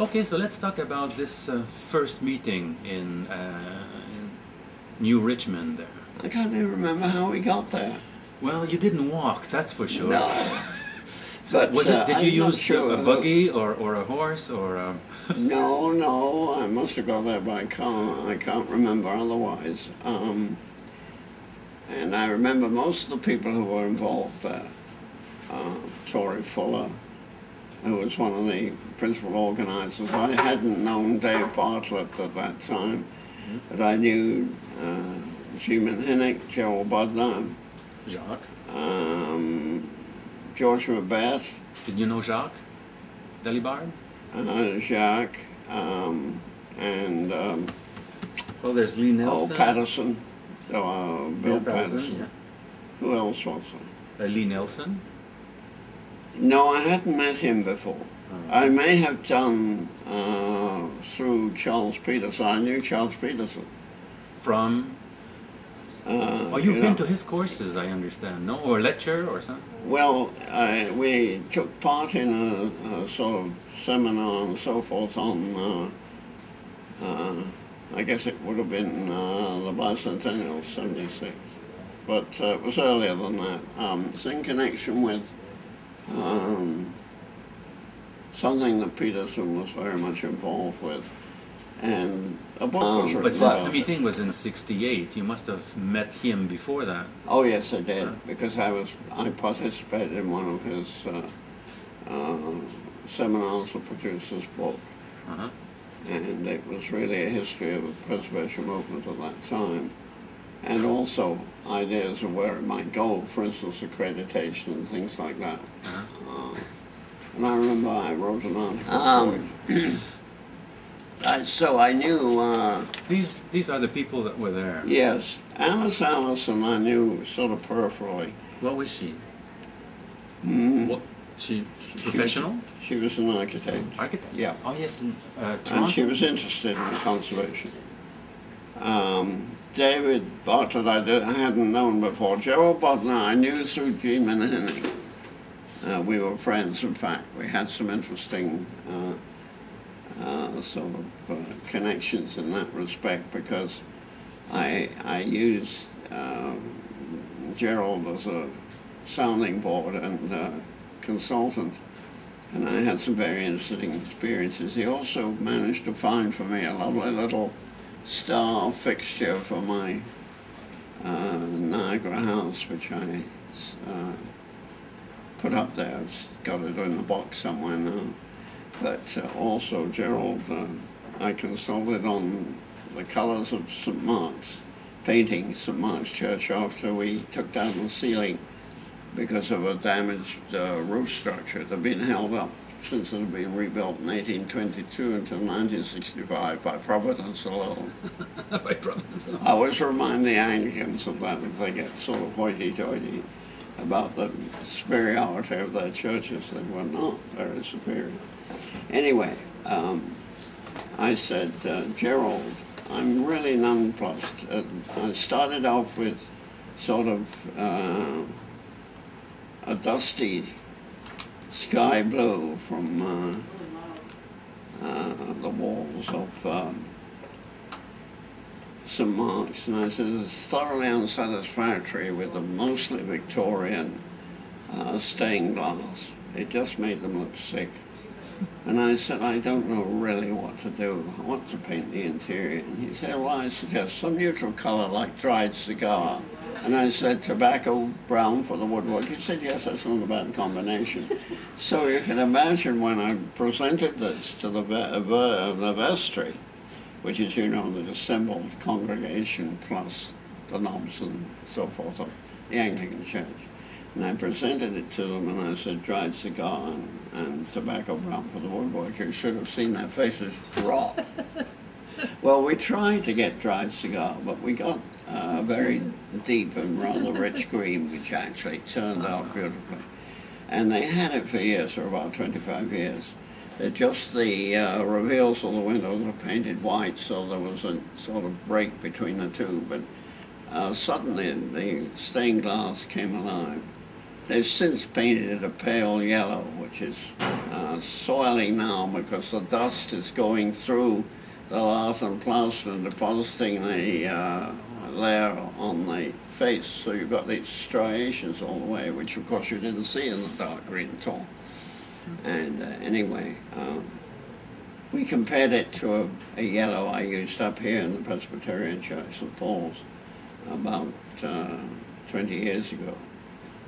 Okay, so let's talk about this first meeting in New Richmond there. I can't even remember how we got there. Well, you didn't walk, that's for sure. No. So But was it? Did you use sure. a buggy or a horse or? No. I must have got there by car. I can't remember otherwise. And I remember most of the people who were involved there. Tory Fuller, who was one of the principal organisers. I hadn't known Dave Bartlett at that time, but I knew Jim Hinnick, Gerald Budner, Jacques. George Macbeth. Did you know Jacques Delibard? Jacques, and well, there's Lee Nelson. Patterson, Bill Patterson. Yeah. Who else was there? Lee Nelson. No, I hadn't met him before. I may have done through Charles Peterson. I knew Charles Peterson. From? Oh, you've been to his courses, I understand, no? Or lecture or something? Well, we took part in a sort of seminar and so forth on, I guess it would have been the bicentennial, 76. But it was earlier than that. It's in connection with something that Peterson was very much involved with. And a book was written. But since the meeting was in '68, you must have met him before that. Oh yes, I did, because I participated in one of his seminars to produce this book. And it was really a history of the preservation movement at that time, and also ideas of where it might go, for instance accreditation and things like that. And I remember I wrote an article. So I knew... These are the people that were there? Yes. Alice Allison I knew sort of peripherally. What was she? What? She professional? She was an architect. Architect? Yeah. Oh yes, in Toronto? And she was interested in conservation. David Bartlett I hadn't known before. Gerald Budner I knew through Jim and Henning. We were friends, in fact. We had some interesting sort of connections in that respect, because I used Gerald as a sounding board and consultant, and I had some very interesting experiences. He also managed to find for me a lovely little star fixture for my Niagara house, which I put up there. It's got it in a box somewhere now. But also Gerald, I consulted on the colours of St. Mark's, painting St. Mark's Church after we took down the ceiling because of a damaged roof structure. It had been held up since it had been rebuilt in 1822 until 1965 by Providence alone. By Providence alone. I always remind the Anglicans of that as they get sort of hoity-toity about the superiority of their churches. They were not very superior. Anyway, I said, Gerald, I'm really nonplussed. I started off with sort of a dusty sky blue from the walls of St. Mark's, and I said it's thoroughly unsatisfactory with the mostly Victorian stained glass. It just made them look sick. And I said, I don't know really what to do. I want to paint the interior. And he said, well, I suggest some neutral colour like dried cigar. And I said, tobacco brown for the woodwork. He said, yes, that's not a bad combination. So you can imagine when I presented this to the vestry, which is, you know, the assembled congregation plus the knobs and so forth of the Anglican Church. And I presented it to them, and I said, dried cigar and tobacco brown for the woodwork. You should have seen their faces drop. Well, we tried to get dried cigar, but we got a very deep and rather rich green, which actually turned out beautifully. And they had it for years, for about 25 years. Just the reveals of the windows were painted white, so there was a sort of break between the two. But suddenly the stained glass came alive. they've since painted it a pale yellow, which is soiling now because the dust is going through the lath and plaster and depositing the layer on the face. So you've got these striations all the way, which of course you didn't see in the dark green tone. And anyway, we compared it to a yellow I used up here in the Presbyterian Church, St. Paul's, about 20 years ago.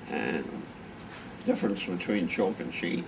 And difference between chalk and cheese.